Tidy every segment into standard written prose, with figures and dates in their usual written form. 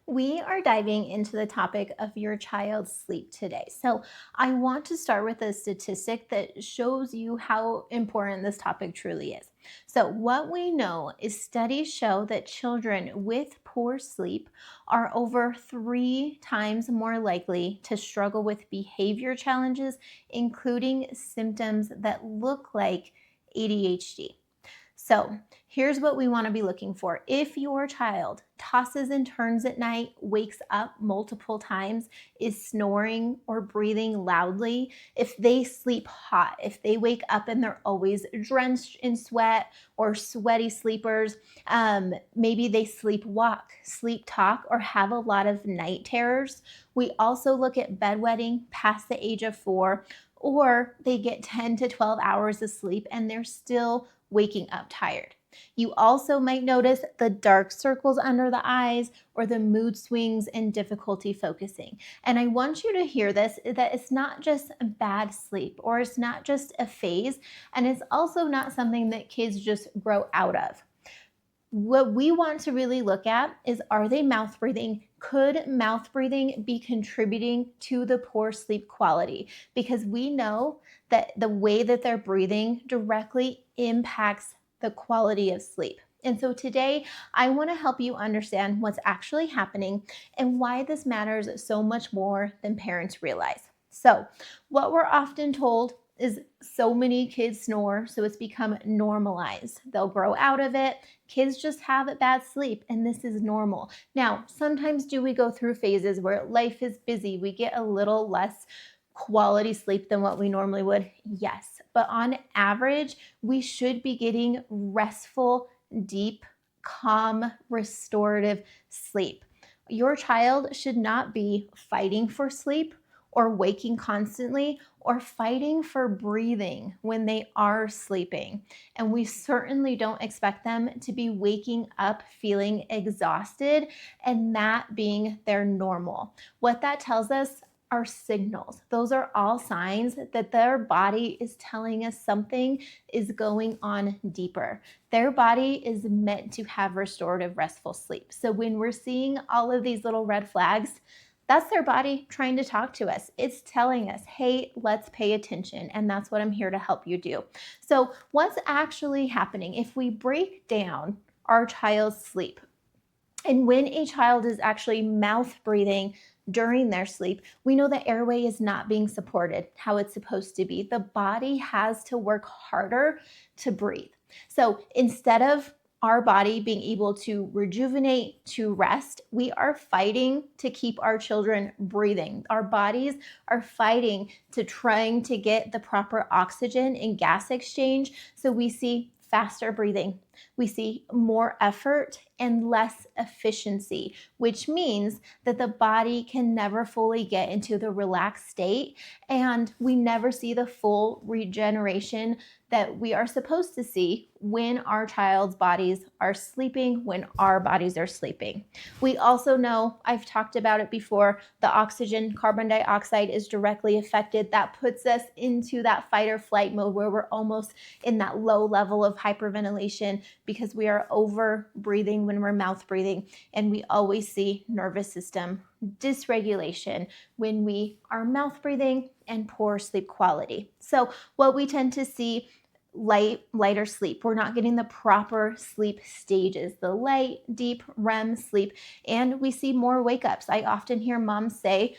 We are diving into the topic of your child's sleep today. So, I want to start with a statistic that shows you how important this topic truly is. So, what we know is studies show that children with poor sleep are over 3 times more likely to struggle with behavior challenges, including symptoms that look like ADHD. So, here's what we want to be looking for. If your child tosses and turns at night, wakes up multiple times, is snoring or breathing loudly, if they sleep hot, if they wake up and they're always drenched in sweat or sweaty sleepers, maybe they sleepwalk, sleep talk, or have a lot of night terrors. We also look at bedwetting past the age of 4, or they get 10 to 12 hours of sleep and they're still waking up tired. You also might notice the dark circles under the eyes or the mood swings and difficulty focusing. And I want you to hear this, that it's not just a bad sleep or it's not just a phase, and it's also not something that kids just grow out of. What we want to really look at is, are they mouth breathing? Could mouth breathing be contributing to the poor sleep quality? Because we know that the way that they're breathing directly impacts the quality of sleep. And so today, I want to help you understand what's actually happening and why this matters so much more than parents realize. So, what we're often told is so many kids snore, so it's become normalized. They'll grow out of it. Kids just have a bad sleep, and this is normal. Now, sometimes do we go through phases where life is busy, we get a little less quality sleep than what we normally would? Yes. But on average, we should be getting restful, deep, calm, restorative sleep. Your child should not be fighting for sleep or waking constantly or fighting for breathing when they are sleeping. And we certainly don't expect them to be waking up feeling exhausted and that being their normal. What that tells us are signals. Those are all signs that their body is telling us something is going on deeper. Their body is meant to have restorative, restful sleep. So when we're seeing all of these little red flags, that's their body trying to talk to us. It's telling us, hey, let's pay attention. And that's what I'm here to help you do. So, what's actually happening if we break down our child's sleep? And when a child is actually mouth breathing during their sleep, we know the airway is not being supported how it's supposed to be. The body has to work harder to breathe. So instead of our body being able to rejuvenate, to rest, we are fighting to keep our children breathing. Our bodies are fighting to trying to get the proper oxygen and gas exchange. So we see faster breathing. We see more effort and less efficiency, which means that the body can never fully get into the relaxed state, and we never see the full regeneration that we are supposed to see when our child's bodies are sleeping, when our bodies are sleeping. We also know, I've talked about it before, the oxygen, carbon dioxide is directly affected. That puts us into that fight or flight mode where we're almost in that low level of hyperventilation because we are over breathing when we're mouth breathing. And we always see nervous system dysregulation when we are mouth breathing and poor sleep quality. So what we tend to see, lighter sleep. We're not getting the proper sleep stages, the light, deep REM sleep, and we see more wake ups. I often hear moms say,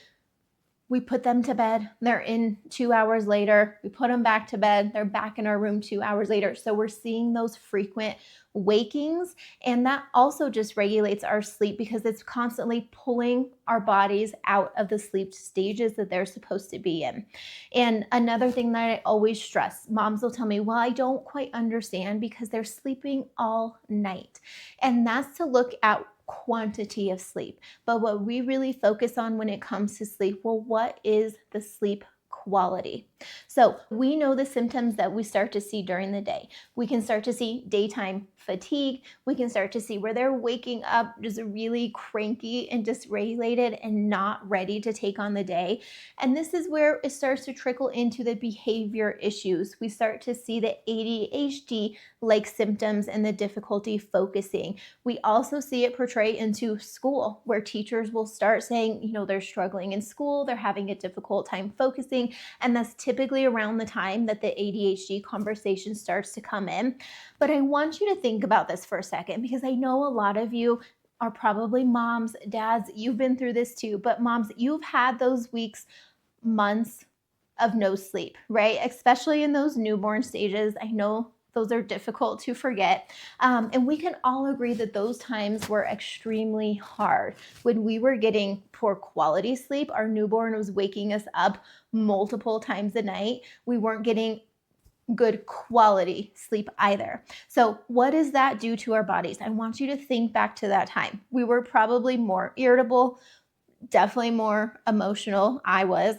we put them to bed, they're in 2 hours later. We put them back to bed, they're back in our room 2 hours later. So we're seeing those frequent wakings. And that also just regulates our sleep because it's constantly pulling our bodies out of the sleep stages that they're supposed to be in. And another thing that I always stress, moms will tell me, well, I don't quite understand because they're sleeping all night. And that's to look at quantity of sleep. But what we really focus on when it comes to sleep, well, what is the sleep quality? So we know the symptoms that we start to see during the day. We can start to see daytime fatigue. We can start to see where they're waking up just really cranky and dysregulated and not ready to take on the day. And this is where it starts to trickle into the behavior issues. We start to see the ADHD like symptoms and the difficulty focusing. We also see it portray into school, where teachers will start saying, they're struggling in school, they're having a difficult time focusing, and that's typically around the time that the ADHD conversation starts to come in. But I want you to think about this for a second, because I know a lot of you are probably moms, dads, you've been through this too, but moms, you've had those weeks, months of no sleep, right? Especially in those newborn stages. I know those are difficult to forget. And we can all agree that those times were extremely hard. When we were getting poor quality sleep, our newborn was waking us up multiple times a night. We weren't getting good quality sleep either. So what does that do to our bodies? I want you to think back to that time. We were probably more irritable, definitely more emotional. I was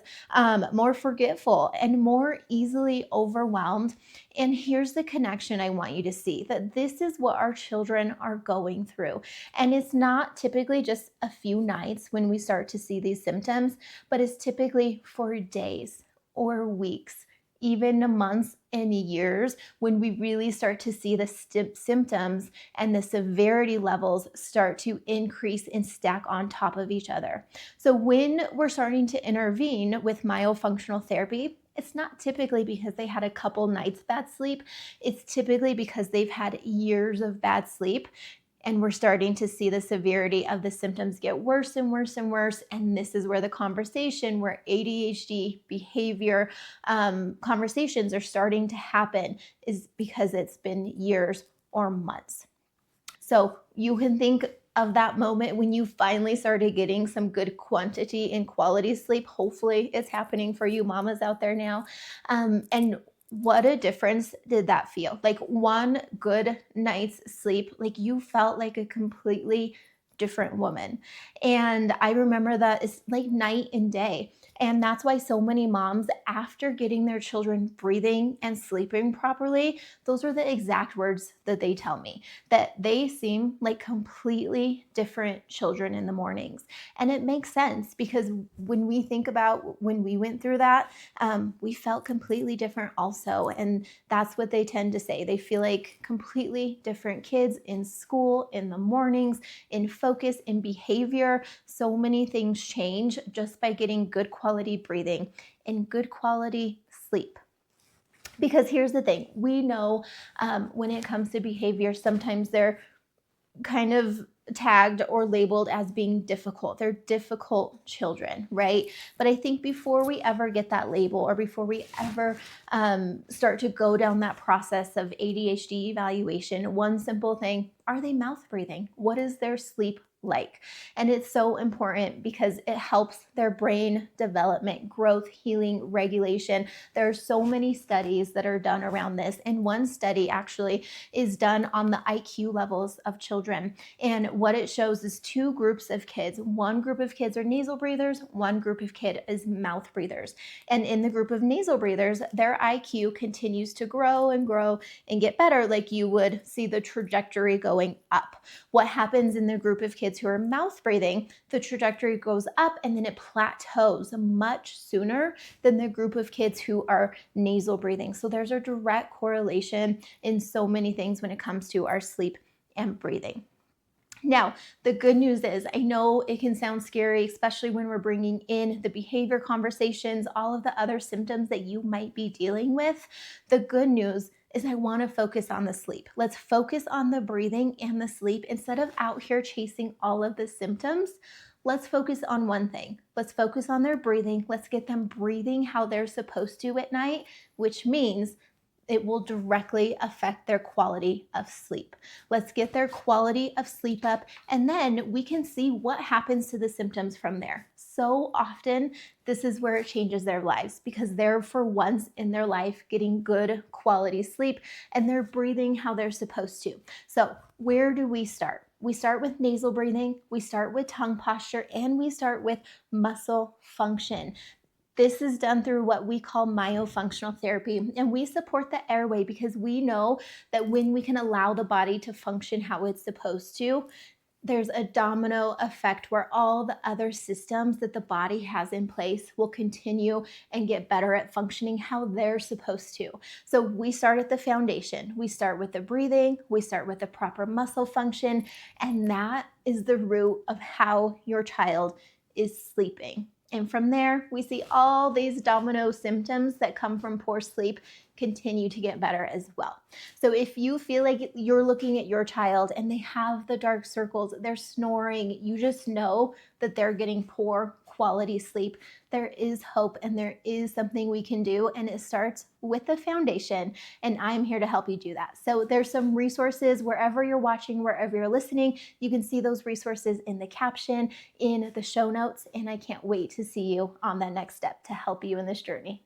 more forgetful and more easily overwhelmed. And here's the connection I want you to see, that this is what our children are going through. And it's not typically just a few nights when we start to see these symptoms, but it's typically for days or weeks, even months and years, when we really start to see the symptoms and the severity levels start to increase and stack on top of each other. So when we're starting to intervene with myofunctional therapy, it's not typically because they had a couple nights bad sleep. It's typically because they've had years of bad sleep, and we're starting to see the severity of the symptoms get worse and worse and worse. And this is where the conversation, where ADHD behavior conversations are starting to happen, is because it's been years or months. So you can think of that moment when you finally started getting some good quantity and quality sleep. Hopefully it's happening for you mamas out there now. And what a difference did that feel? Like one good night's sleep, like you felt like a completely different woman. And I remember that it's like night and day. And that's why so many moms, after getting their children breathing and sleeping properly, those are the exact words that they tell me, that they seem like completely different children in the mornings. And it makes sense, because when we think about when we went through that, we felt completely different also. And that's what they tend to say. They feel like completely different kids in school, in the mornings, in focus, in behavior. So many things change just by getting good quality breathing and good quality sleep. Because here's the thing, we know when it comes to behavior, sometimes they're kind of tagged or labeled as being difficult. They're difficult children, right? But I think before we ever get that label, or before we ever start to go down that process of ADHD evaluation, one simple thing: are they mouth breathing? What is their sleep like? And it's so important because it helps their brain development, growth, healing, regulation. There are so many studies that are done around this. And one study actually is done on the IQ levels of children. And what it shows is two groups of kids. One group of kids are nasal breathers, one group of kids is mouth breathers. And in the group of nasal breathers, their IQ continues to grow and grow and get better, like you would see the trajectory going up. What happens in the group of kids who are mouth breathing, the trajectory goes up and then it plateaus much sooner than the group of kids who are nasal breathing. So there's a direct correlation in so many things when it comes to our sleep and breathing. Now, the good news is, I know it can sound scary, especially when we're bringing in the behavior conversations, all of the other symptoms that you might be dealing with. The good news is I want to focus on the sleep. Let's focus on the breathing and the sleep instead of out here chasing all of the symptoms. Let's focus on one thing. Let's focus on their breathing. Let's get them breathing how they're supposed to at night, which means it will directly affect their quality of sleep. Let's get their quality of sleep up, and then we can see what happens to the symptoms from there. So often, this is where it changes their lives, because they're for once in their life getting good quality sleep and they're breathing how they're supposed to. So where do we start? We start with nasal breathing, we start with tongue posture, and we start with muscle function. This is done through what we call myofunctional therapy. And we support the airway because we know that when we can allow the body to function how it's supposed to, there's a domino effect where all the other systems that the body has in place will continue and get better at functioning how they're supposed to. So we start at the foundation. We start with the breathing, we start with the proper muscle function, and that is the root of how your child is sleeping. And from there, we see all these domino symptoms that come from poor sleep continue to get better as well. So if you feel like you're looking at your child and they have the dark circles, they're snoring, you just know that they're getting poor quality sleep. There is hope and there is something we can do, and it starts with the foundation, and I'm here to help you do that. So there's some resources wherever you're watching, wherever you're listening. You can see those resources in the caption, in the show notes, and I can't wait to see you on that next step to help you in this journey.